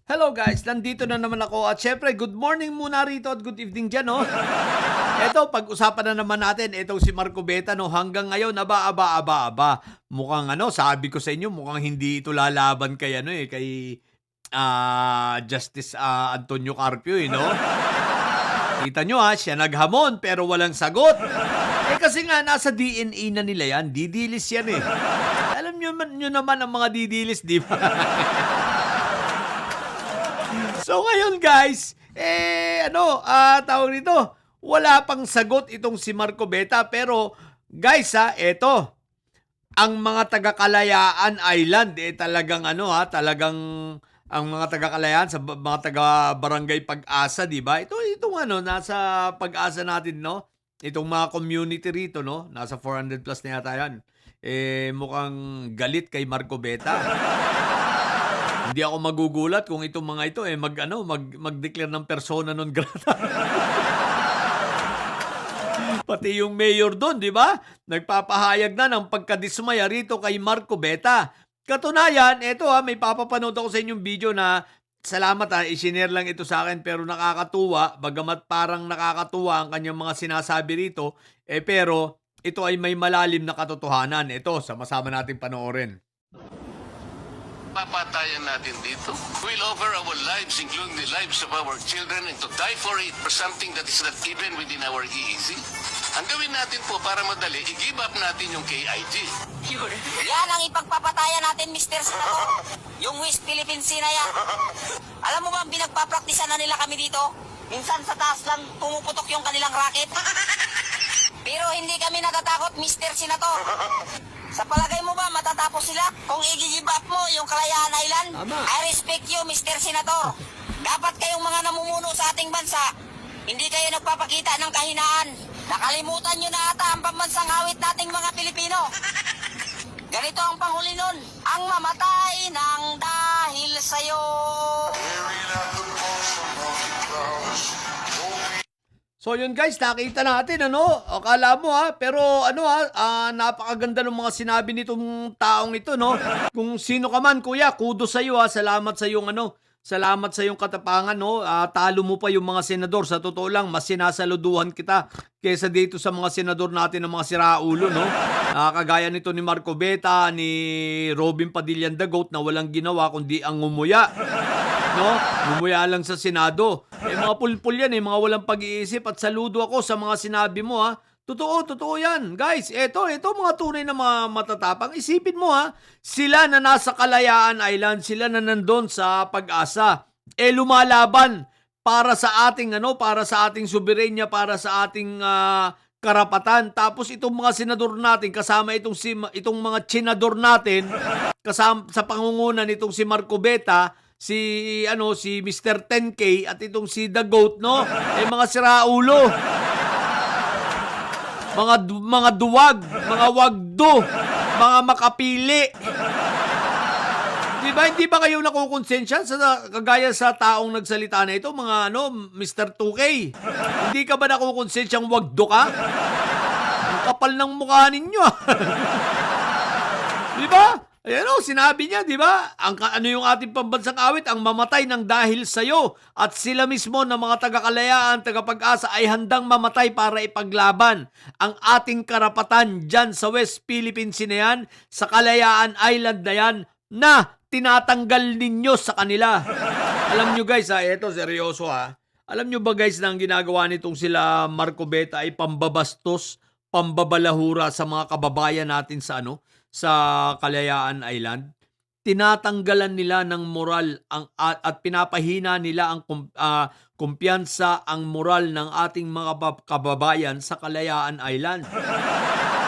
Hello guys, nandito na naman ako at syempre good morning muna rito at good evening dyan, no? Eto, pag-usapan na naman natin, itong si Marco Beta, no? Hanggang ngayon, aba. Mukhang sabi ko sa inyo, mukhang hindi ito lalaban kay Justice Antonio Carpio, no? Kita nyo siya naghamon pero walang sagot. Kasi nga, nasa DNA na nila yan, didilis yan Alam nyo naman ang mga didilis, di ba? So ngayon guys, tawag nito, wala pang sagot itong si Marco Beta. Pero guys eto, ang mga taga-Kalayaan Island, talagang talagang ang mga taga-Kalayaan sa mga taga-Barangay Pag-asa, di ba? Itong nasa Pag-asa natin, no? Itong mga community rito, no? Nasa 400 plus na yata yan. Mukhang galit kay Marco Beta. Hindi ako magugulat kung itong mga ito mag-declare ng persona non grata. Pati yung mayor doon, di ba? Nagpapahayag na ng pagkadismaya rito kay Marco Beta. Katunayan, may papapanood ako sa inyong video na salamat isinare lang ito sa akin pero nakakatuwa, bagamat parang nakakatuwa ang kanyang mga sinasabi rito, pero ito ay may malalim na katotohanan. Ito, sama-sama nating panoorin. Papatayan natin dito. We'll offer our lives, including the lives of our children, and to die for it for something that is not even within our EEZ. Ang gawin natin po para madali, i-give up natin yung KIG. Yan ang ipagpapatayan natin, Mr. Senator. Yung West Philippine Sea na yan. Alam mo ba, pinagpapraktisan na nila kami dito? Minsan sa taas lang pumuputok yung kanilang racket. Pero hindi kami natatakot, Mr. Senator. Sa palagay mo ba matatapos sila kung i-give up mo yung Kalayaan Island? Tama. I respect you, Mr. Senator. Dapat kayong mga namumuno sa ating bansa, hindi kayo nagpapakita ng kahinaan. Nakalimutan nyo na ata ang pambansang awit nating mga Pilipino. Ganito ang panghuli nun, ang mamatay ng dahil sa'yo. So yun guys, nakita natin akala mo pero napakaganda ng mga sinabi nitong taong ito, no? Kung sino ka man, kuya, kudos sa iyo salamat sa iyong salamat sa iyong katapangan, no? Talo mo pa yung mga senador. Sa totoo lang, mas sinasaluduhan kita kaysa dito sa mga senador natin ng mga siraulo, no? Kagaya nito ni Marco Beta, ni Robin Padilla the Goat na walang ginawa kundi ang ngumuya. No? Gumuya lang sa Senado. Mga pulpul yan, mga walang pag-iisip at saludo ako sa mga sinabi mo Totoo yan. Guys, ito mga tunay na mga matatapang. Isipin mo sila na nasa Kalayaan Island, sila na nandun sa Pag-asa. Lumalaban para sa ating para sa ating soberenya, para sa ating karapatan. Tapos itong mga senador natin kasama itong mga senador natin kasama sa pangunguna nitong si Marco Beta, si Mr. 10K at itong si The Goat, no? Mga siraulo. Mga duwag, mga wagdo, mga makapili. Di ba hindi ba kayo nakukonsensya sa kagaya sa taong nagsalita na ito, mga Mr. 2K? Hindi ka ba nakukonsensyang wagdo ka? Ang kapal ng mukha ninyo. Di ba? Ayan sinabi niya, di ba? Ano yung ating pambansang awit? Ang mamatay ng dahil sa'yo. At sila mismo na mga taga-Kalayaan, taga-Pag-asa ay handang mamatay para ipaglaban ang ating karapatan dyan sa West Philippine Sea na yan, sa Kalayaan Island na yan, na tinatanggal ninyo sa kanila. Alam nyo guys, eto seryoso Alam nyo ba guys na ang ginagawa nitong sila Marco Beta ay pambabastos, pambabalahura sa mga kababayan natin sa Kalayaan Island? Tinatanggalan nila ng moral at pinapahina nila ang kumpiyansa, ang moral ng ating mga kababayan sa Kalayaan Island.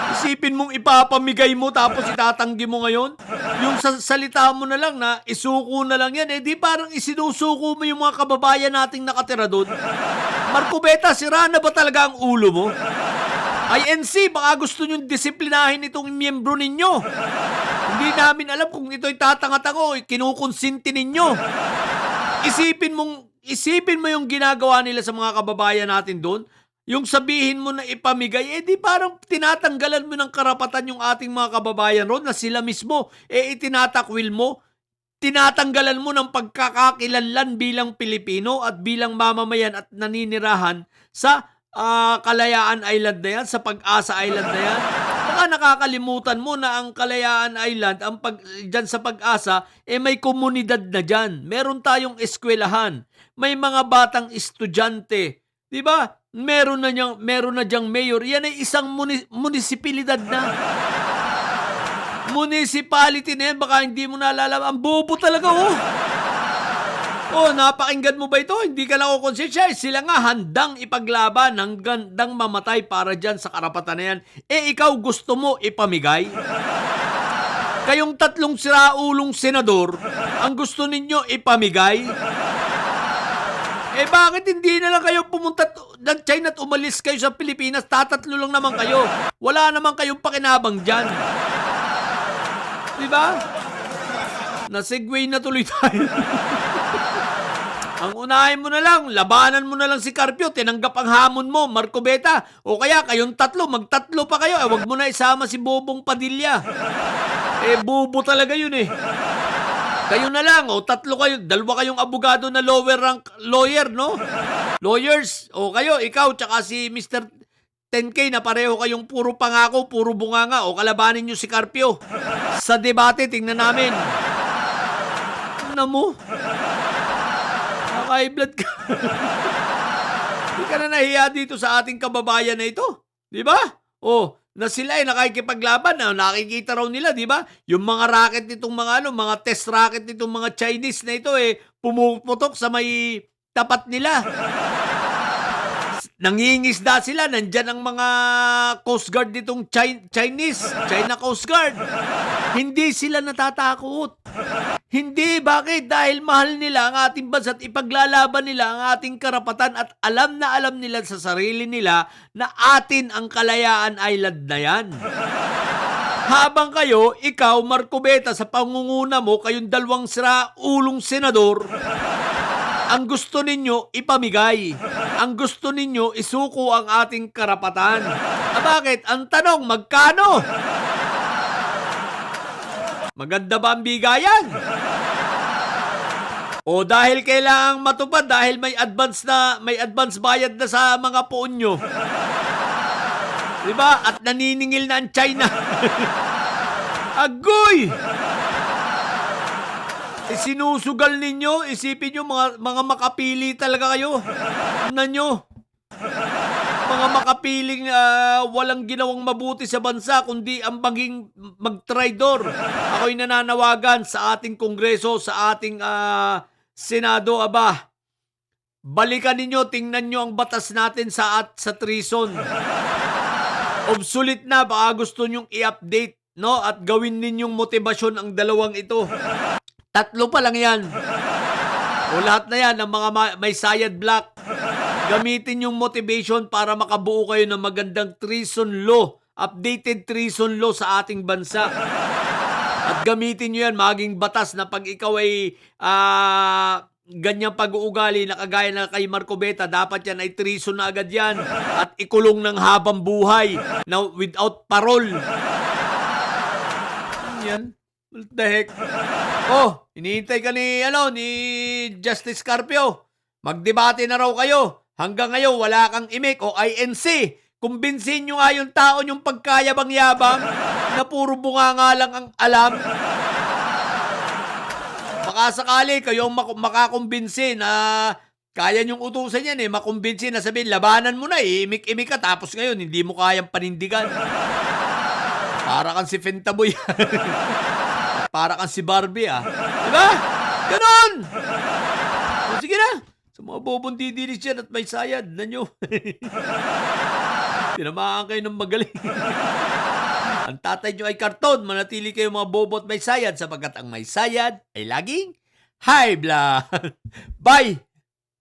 Isipin mong ipapamigay mo tapos itatanggi mo ngayon? Yung salita mo na lang na isuko na lang yan, di parang isinusuko mo yung mga kababayan nating nakatira doon. Marco Beta, sira na ba talaga ang ulo mo? INC, baka gusto nyo disiplinahin itong miyembro ninyo. Hindi namin alam kung ito'y tatanga-tango, kinukonsinti ninyo. Isipin mo yung ginagawa nila sa mga kababayan natin doon. Yung sabihin mo na ipamigay, di parang tinatanggalan mo ng karapatan yung ating mga kababayan ron na sila mismo, itinatakwil mo. tinatanggalan mo ng pagkakakilanlan bilang Pilipino at bilang mamamayan at naninirahan sa Kalayaan Island na yan, sa Pag-asa Island na yan. Baka nakakalimutan mo na ang Kalayaan Island, dyan sa Pag-asa, may komunidad na dyan. Meron tayong eskwelahan. May mga batang estudyante. Di ba? Meron na diyang mayor. Yan ay isang munisipalidad na. Municipality na yan, baka hindi mo naalala. Ang bobo talaga, oh. Oh, napakinggan mo ba ito? Hindi ka lang konsensya. Sila nga handang ipaglaban, handang mamatay para dyan sa karapatan na yan. Ikaw gusto mo ipamigay? Kayong tatlong siraulong senador, ang gusto ninyo ipamigay? Bakit hindi na lang kayo pumunta ng China at umalis kayo sa Pilipinas? Tatatlo lang naman kayo. Wala naman kayong pakinabang dyan. Diba? Na-segue na tuloy tayo. Ang unahin mo na lang, labanan mo na lang si Carpio, tinanggap ang hamon mo, Marcobeta. O kaya kayong tatlo, magtatlo pa kayo. Wag mo na isama si Bobong Padilla. Bobo talaga yun eh. Kayo na lang, tatlo kayo, dalawa kayong abogado na lower rank lawyer, no? Lawyers. O kayo, ikaw, tsaka si Mr. 10K na pareho kayong puro pangako, puro bunganga, o kalabanin nyo si Carpio. Sa debate, tingnan namin. Tingnan mo. Naka-high blood ka. Hindi ka na nahiya dito sa ating kababayan na ito. Di ba? Na sila ay nakikipaglaban. Nakikita raw nila, di ba? Yung mga racket nitong mga test racket nitong mga Chinese na ito pumuputok sa may tapat nila. Nangingisda sila, nandyan ang mga Coast Guard nitong China Coast Guard. Hindi sila natatakot. Hindi, bakit? Dahil mahal nila ang ating bansa at ipaglalaban nila ang ating karapatan at alam na alam nila sa sarili nila na atin ang Kalayaan Island na yan. Habang kayo, ikaw, Marcobeta, sa pangunguna mo, kayong dalawang siraulong senador, ang gusto ninyo ipamigay. Ang gusto ninyo isuko ang ating karapatan. Bakit? Ang tanong, magkano? Maganda ba ang bigayan? O dahil kailangang matupad, dahil may advance bayad na sa mga poon nyo. Diba? At naniningil na ang China. Agoy! Sinusugal ninyo, isipin nyo, mga makapili talaga kayo. Tignan nyo. Mga makapiling walang ginawang mabuti sa bansa, kundi ang maging magtraidor. Ako'y nananawagan sa ating Kongreso, sa ating Senado, balikan ninyo, tingnan nyo ang batas natin sa treason. Obsolete na, baka gusto nyong i-update, no? At gawin ninyong motibasyon ang dalawang ito. 3 pa lang yan. O lahat na yan, ang mga may sayad black. Gamitin yung motivation para makabuo kayo ng magandang treason law, updated treason law sa ating bansa. At gamitin nyo yan, maging batas na pag ikaw ay ganyang pag-uugali na kagaya na kay Marcobeta, dapat yan ay treason na agad yan at ikulong ng habang buhay na without parole. Yan. What the heck? Hinihintay ka ni Justice Carpio. Magdebate na raw kayo. Hanggang ngayon, wala kang imik o INC. Kumbinsin nyo nga yung tao yung pagkayabang-yabang na puro bunga lang ang alam. Baka sakali kayong makakumbinsin na kaya nyong utusan yan makumbinsin na sabihin, labanan mo na imik-imik ka tapos ngayon hindi mo kayang panindigan. Para kang si Fentaboy. Para kang si Barbie, Diba? Ganon! O sige na. Sa mga bobong didilis dyan at may sayad na nyo. Tinamaan kayo ng magaling. Ang tatay nyo ay karton. Manatili kayo mga bobo at may sayad sapagkat ang may sayad ay laging high blood. Bye!